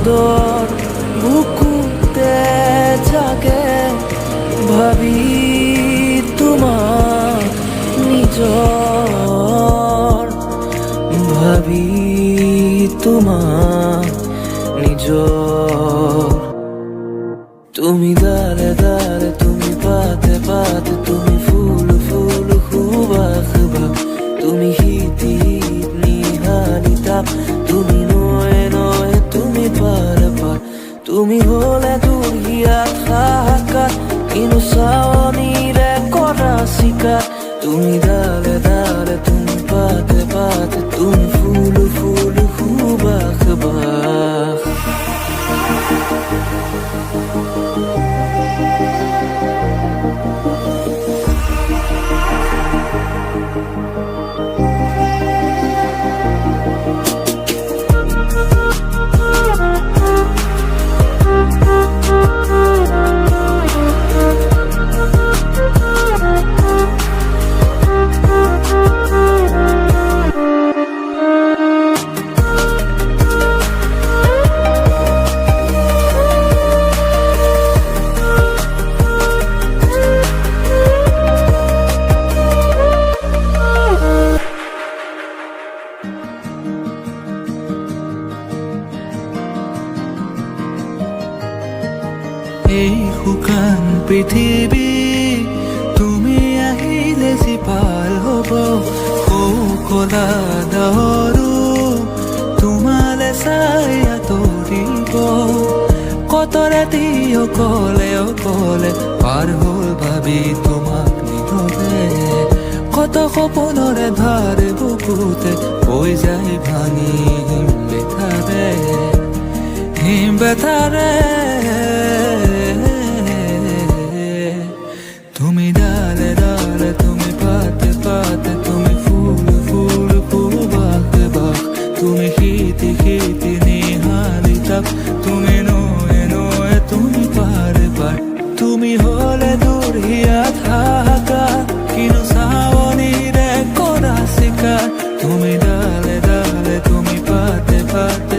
সুন্দর বুকুতে জাগে ভাবি তোমার নিজর ভাবি তোমার নিজর তুমি দারে দারে তুমি পাতে পাতে তুমি ফুল ফুল খুবা খুবা তুমি হিতি হিত নিহানি তাপ তুমি নয় নয় তুমি পার পার তুমি হলে দুর্গিয়াত হাহাকার কিনো চাৱনিৰে কৰা চিকাৰ তুমি দালে দালে তুমি পাতে পাতে তুমি ফুল ফুল খুবা খুবা এই শুকান পৃথিৱী তুমি আহিলে জীপাল হ'ব কলা ডাৱৰো তোমালে চাই আঁতৰিব কত ৰাতি অকলে অকলে পাৰ হ'ল ভাবি তোমাক নীৰৱে কত সপোনৰে ধাৰ বুকুতে হৈ যায় ভাঙি হিম বেথাৰে তুমি ডালে ডালে তুমি পাতে পাতে তুমি ফুল ফুল খুবাক বাক তুমি হিতি হিতি নিহানি তাপ তুমি নয় নয় তুমি পার পার তুমি হলে দুৰ্গিয়াত হাহাকাৰ কিনো চাৱনিৰে কৰা চিকাৰ তুমি ডালে ডালে তুমি পাতে পাতে